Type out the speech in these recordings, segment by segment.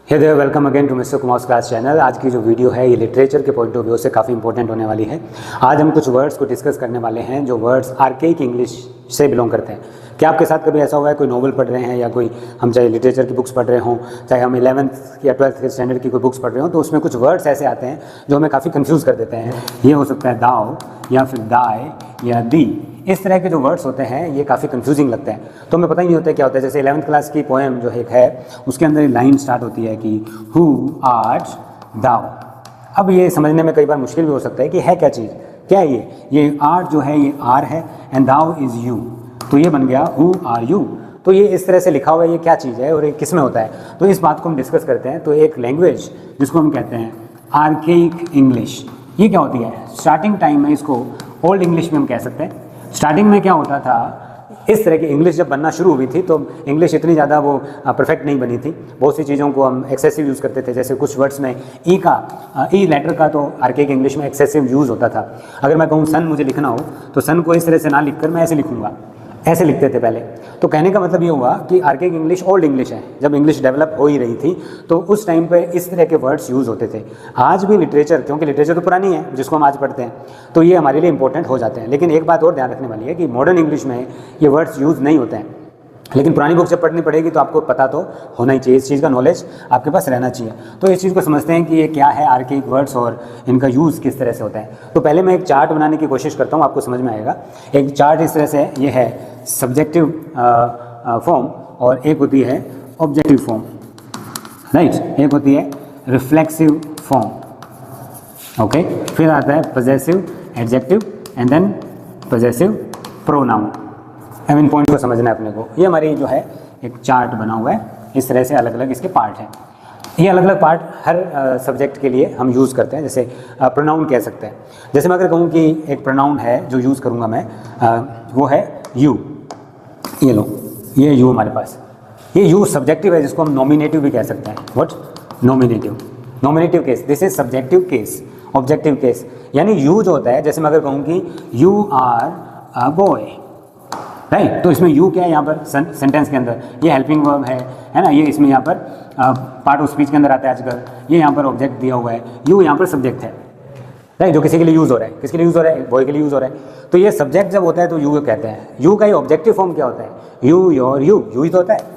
Hey there, welcome again to mister Kumar class channel. आज की जो वीडियो है ये लिटरेचर के पॉइंट ऑफ व्यू से काफ़ी इंपॉर्टेंट होने वाली है। आज हम कुछ वर्ड्स को डिस्कस करने वाले हैं जो वर्ड्स आर्केइक इंग्लिश से बिलोंग करते हैं। क्या आपके साथ कभी ऐसा हुआ है कोई नॉवल पढ़ रहे हैं या कोई हम चाहे लिटरेचर की बुक्स पढ़ रहे हों, चाहे हम 11th या 12th के स्टैंडर्ड की कोई बुक्स पढ़ रहे हो, तो उसमें कुछ वर्ड्स ऐसे आते हैं जो हमें काफ़ी कंफ्यूज कर देते हैं। ये हो सकता है दाओ या फिर दाए या दी। इस तरह के जो वर्ड्स होते हैं ये काफ़ी कंफ्यूजिंग लगते हैं, तो हमें पता ही नहीं होता क्या होता है। जैसे 11th क्लास की पोएम जो एक है उसके अंदर लाइन स्टार्ट होती है कि हु आर्ट दाओ। अब ये समझने में कई बार मुश्किल भी हो सकता है कि है क्या चीज़, क्या है ये आर्ट जो है ये आर है एंड दाओ इज़ यू, तो ये बन गया हु आर यू। तो ये इस तरह से लिखा हुआ है, ये क्या चीज़ है और ये किस में होता है, तो इस बात को हम डिस्कस करते हैं। तो एक लैंग्वेज जिसको हम कहते हैं आर्केइक इंग्लिश, ये क्या होती है। स्टार्टिंग टाइम में इसको ओल्ड इंग्लिश में हम कह सकते हैं। स्टार्टिंग में क्या होता था, इस तरह की इंग्लिश जब बनना शुरू हुई थी तो इंग्लिश इतनी ज़्यादा वो परफेक्ट नहीं बनी थी। बहुत सी चीज़ों को हम एक्सेसिव यूज़ करते थे, जैसे कुछ वर्ड्स में ई लेटर का तो आर्केइक इंग्लिश में एक्सेसिव यूज़ होता था। अगर मैं कहूँ सन मुझे लिखना हो तो सन को इस तरह से ना लिखकर मैं ऐसे लिखूँगा, ऐसे लिखते थे पहले। तो कहने का मतलब ये हुआ कि आर्केइक इंग्लिश ओल्ड इंग्लिश है। जब इंग्लिश डेवलप हो ही रही थी तो उस टाइम पे इस तरह के वर्ड्स यूज़ होते थे। आज भी लिटरेचर, क्योंकि लिटरेचर तो पुरानी है जिसको हम आज पढ़ते हैं, तो ये हमारे लिए इंपॉर्टेंट हो जाते हैं। लेकिन एक बात और ध्यान रखने वाली है कि मॉडर्न इंग्लिश में ये वर्ड्स यूज़ नहीं होते हैं। लेकिन पुरानी बुक जब पढ़नी पड़ेगी तो आपको पता तो होना ही चाहिए, इस चीज़ का नॉलेज आपके पास रहना चाहिए। तो इस चीज़ को समझते हैं कि ये क्या है आर्केइक वर्ड्स और इनका यूज़ किस तरह से होता है। तो पहले मैं एक चार्ट बनाने की कोशिश करता हूँ, आपको समझ में आएगा। एक चार्ट इस तरह से ये है सब्जेक्टिव फॉर्म और एक होती है ऑब्जेक्टिव फॉर्म, राइट। एक होती है रिफ्लेक्सिव फॉर्म, ओके। फिर आता है possessive adjective and then possessive pronoun. अब इन पॉइंट को समझना है अपने को। ये हमारी जो है एक चार्ट बना हुआ है, इस तरह से अलग अलग इसके पार्ट हैं। ये अलग अलग पार्ट हर सब्जेक्ट के लिए हम यूज़ करते हैं। जैसे प्रोनाउन कह सकते हैं। जैसे मैं अगर कहूँ कि एक प्रोनाउन है जो यूज़ करूँगा मैं, वो है यू। ये लो, ये यू हमारे पास, ये यू सब्जेक्टिव है जिसको हम नॉमिनेटिव भी कह सकते हैं। What? Nominative. Nominative case, this is subjective case, objective case. यानी यू जो होता है, जैसे मैं अगर कहूँ कि you are a boy, right, तो इसमें यू क्या है यहाँ पर सेंटेंस के अंदर, ये हेल्पिंग वर्ब है ना। ये इसमें यहाँ पर पार्ट ऑफ स्पीच के अंदर आता है आजकल। ये यहाँ पर ऑब्जेक्ट दिया हुआ है, यू यहाँ पर सब्जेक्ट है, राइट, जो किसी के लिए यूज़ हो रहा है। किसके लिए यूज़ हो रहा है? बॉय के लिए यूज़ हो रहा है। तो ये सब्जेक्ट जब होता है तो यू कहते हैं। यू का ये ऑब्जेक्टिव फॉर्म क्या होता है? यू, योर, यू ही तो होता है।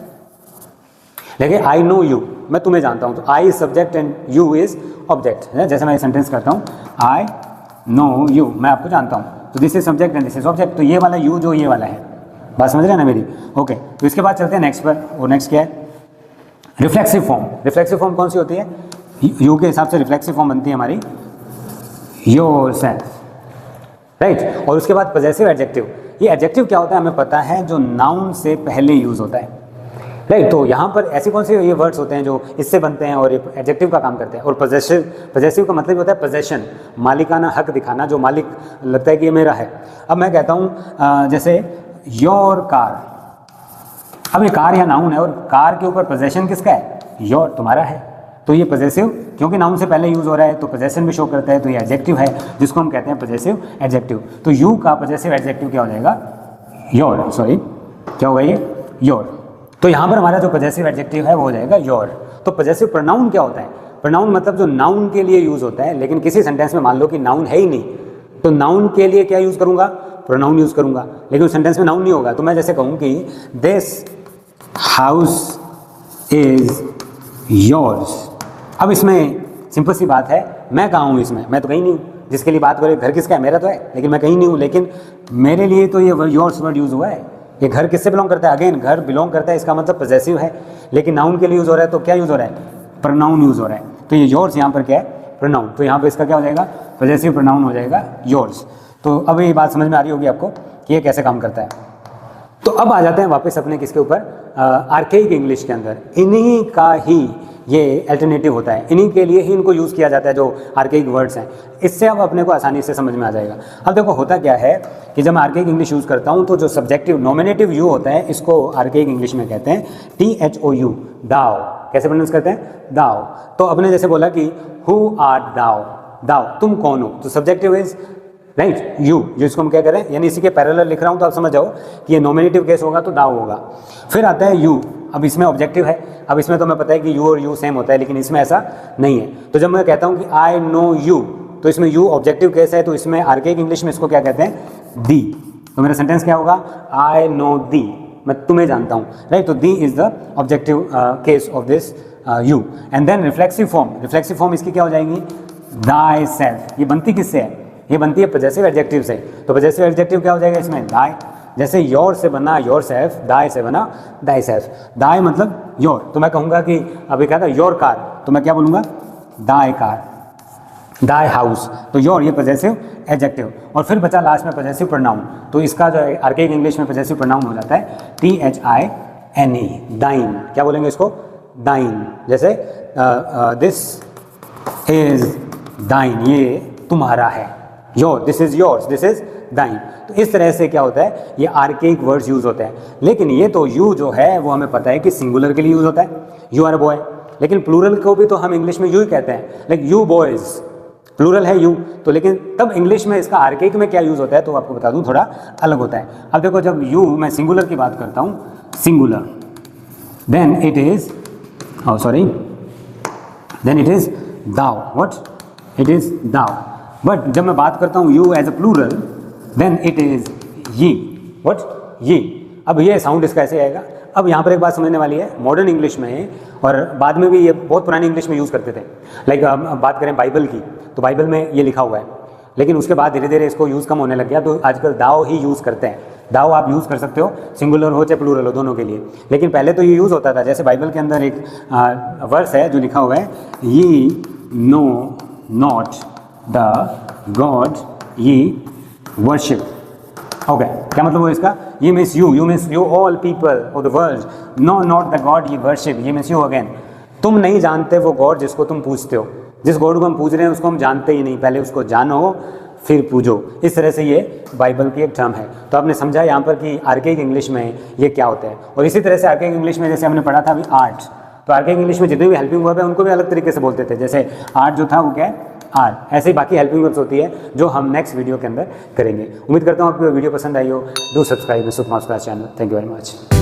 लेकिन आई नो यू, मैं तुम्हें जानता हूँ, तो I is subject and you is object. जैसे मैं सेंटेंस करता हूँ, आई नो यू, मैं आपको जानता हूँ, तो this is subject and this is object. तो ये वाला यू जो ये वाला है, बात समझ रहे हैं ना मेरी? ओके। तो इसके बाद चलते हैं नेक्स्ट पर। और नेक्स्ट क्या है? Reflexive form. रिफ्लेक्सिव फॉर्म कौन सी होती है? यू के हिसाब से रिफ्लेक्सिव फॉर्म बनती है हमारी योरसेल्फ, राइट। और उसके बाद पजेसिव एडजेक्टिव। ये एडजेक्टिव क्या होता है हमें पता है, जो नाउन से पहले यूज़ होता है, राइट। तो यहाँ पर ऐसे कौन से ये वर्ड्स होते हैं जो इससे बनते हैं और ये एडजेक्टिव का काम करते हैं। और पजेसिव का मतलब होता है पोजेशन, मालिकाना हक दिखाना, जो मालिक लगता है कि ये मेरा है। अब मैं कहता हूँ जैसे योर कार। अब ये कार या नाउन है और कार के ऊपर पोजेशन किसका है? योर, तुम्हारा है। तो ये पजेसिव, क्योंकि नाउन से पहले यूज़ हो रहा है तो पोजेशन भी शो करता है, तो ये एडजेक्टिव है जिसको हम कहते हैं पजेसिव एडजेक्टिव। तो यू का पजेसिव एडजेक्टिव क्या हो जाएगा? योर, सॉरी क्या होगा ये? योर। तो यहाँ पर हमारा जो पजेसिव एडजेक्टिव है वो हो जाएगा योर। तो पजेसिव प्रोनाउन क्या होता है? प्रोनाउन मतलब जो नाउन के लिए यूज़ होता है, लेकिन किसी सेंटेंस में मान लो कि नाउन है ही नहीं, तो नाउन के लिए क्या यूज़ करूँगा? प्रोनाउन यूज़ करूँगा। लेकिन उस सेंटेंस में नाउन नहीं होगा, तो मैं जैसे कहूँ कि दिस हाउस इज योर्स। अब इसमें सिंपल सी बात है, मैं कहाँ हूँ इसमें? मैं तो कहीं नहीं हूँ। जिसके लिए बात करें, घर किसका है? मेरा तो है, लेकिन मैं कहीं नहीं हूँ। लेकिन मेरे लिए तो ये योर्स वर्ड यूज़ हुआ है। ये घर किससे बिलोंग करता है? अगेन घर बिलोंग करता है, इसका मतलब पजेसिव है। लेकिन नाउन के लिए यूज़ हो रहा है, तो क्या यूज़ हो रहा है? प्रोनाउन यूज़ हो रहा है। तो ये योर्स यहाँ पर क्या है? प्रोनाउन। तो यहाँ पर इसका क्या हो जाएगा? पजेसिव प्रोनाउन हो जाएगा योर्स। तो अब ये बात समझ में आ रही होगी आपको कि ये कैसे काम करता है। तो अब आ जाते हैं वापस अपने किसके ऊपर? आर्केइक इंग्लिश के अंदर। इन्हीं का ही ये अल्टरनेटिव होता है, इन्हीं के लिए ही इनको यूज़ किया जाता है जो आर्केइक वर्ड्स हैं। इससे अब अपने को आसानी से समझ में आ जाएगा। अब देखो होता क्या है कि जब मैं आर्केइक इंग्लिश यूज़ करता हूँ तो जो सब्जेक्टिव नॉमिनेटिव यू होता है, इसको आर्केइक इंग्लिश में कहते हैं THOU, दाओ। कैसे प्रोनाउंस करते हैं? दाओ। तो अपने जैसे बोला कि हु आर्ट दाओ, दाओ तुम कौन हो, तो सब्जेक्टिव इज राइट यू, जिसको हम क्या करें, यानी इसी के पैरेलल लिख रहा हूँ तो आप समझ जाओ कि ये नॉमिनेटिव केस होगा तो दाओ होगा। फिर आता है यू, अब इसमें ऑब्जेक्टिव है, अब इसमें तो मैं पता है कि यू और यू सेम होता है, लेकिन इसमें ऐसा नहीं है। तो जब मैं कहता हूँ कि आई नो यू, तो इसमें यू ऑब्जेक्टिव केस है, तो इसमें आर्केइक इंग्लिश में इसको क्या कहते हैं, दी। तो मेरा सेंटेंस क्या होगा, आई नो दी, मैं तुम्हें जानता हूँ, राइट। तो thee is the objective case of this you. And then reflexive form इसकी क्या हो जाएगी, दाई सेल्फ। ये बनती किससे है, ये बनती है पजेसिव एडजेक्टिव से। तो पजेसिव एडजेक्टिव क्या हो जाएगा इसमें, दाई। जैसे योर से बना योर सेल्फ, दाई से बना दाई सेल्फ। दाई मतलब योर, तो मैं कहूँगा कि अभी क्या था योर कार, तो मैं क्या बोलूँगा, दाई कार। दाई हाउस, तो योर ये पजेसिव एडजेक्टिव। और फिर बचा लास्ट में पजेसिव प्रोनाउन। तो इसका जो है आर्केइक इंग्लिश में पजेसिव प्रोनाउन हो जाता है THINE, दाइन। क्या बोलेंगे इसको, दाइन। जैसे दिस इज दाइन, ये तुम्हारा है, your, this is yours, this is thine. तो इस तरह से क्या होता है, ये आर्केइक वर्ड्स यूज होते हैं। लेकिन ये तो यू जो है वो हमें पता है कि सिंगुलर के लिए यूज होता है, यू आर अ बॉय। लेकिन प्लूरल को भी तो हम इंग्लिश में यू ही कहते हैं, लाइक यू बॉयज, प्लूरल है यू। तो लेकिन तब इंग्लिश में इसका आर्केइक में क्या यूज होता है, तो आपको बता दूं थोड़ा अलग होता है। अब देखो, जब यू मैं सिंगुलर की बात करता हूँ, singular, then it is then it is thou, what, it is thou. But जब मैं बात करता हूँ you as a plural, then it is ye, what, ye. अब ये साउंड इसका ऐसे आएगा। अब यहाँ पर एक बात समझने वाली है, मॉडर्न इंग्लिश में और बाद में भी ये बहुत पुरानी इंग्लिश में यूज़ करते थे। लाइक बात करें बाइबल की, तो बाइबल में ये लिखा हुआ है, लेकिन उसके बाद धीरे धीरे इसको यूज़ कम होने लग गया। तो आजकल दाओ ही यूज़ करते हैं। दाओ आप यूज़ कर सकते हो, सिंगुलर हो चाहे प्लूरल हो, दोनों के लिए। लेकिन पहले तो ये यूज़ होता था। जैसे बाइबल के अंदर एक वर्स है जो लिखा हुआ है, ye know not the god ye worship. Okay, क्या मतलब है इसका, ye means you all people of the world, know not the god ye worship, ye means you again. तुम नहीं जानते वो गॉड जिसको तुम पूजते हो। जिस गॉड को हम पूज रहे हैं उसको हम जानते ही नहीं, पहले उसको जानो फिर पूजो। इस तरह से ये बाइबल की एक टर्म है। तो आपने समझा यहाँ पर कि आर्केइक इंग्लिश में ये क्या होता है। और इसी तरह से आर्केइक इंग्लिश में जैसे हमने पढ़ा था अभी आर्ट, तो आर्केइक इंग्लिश में जितने भी हेल्पिंग वर्ब है उनको भी अलग तरीके से बोलते थे। जैसे आर्ट जो था वो क्या है, आर। ऐसे ही बाकी हेल्पिंग वर्ब्स होती है जो हम नेक्स्ट वीडियो के अंदर करेंगे। उम्मीद करता हूँ आपको वीडियो पसंद आई हो। Do subscribe Sukumar class channel. Thank you very much.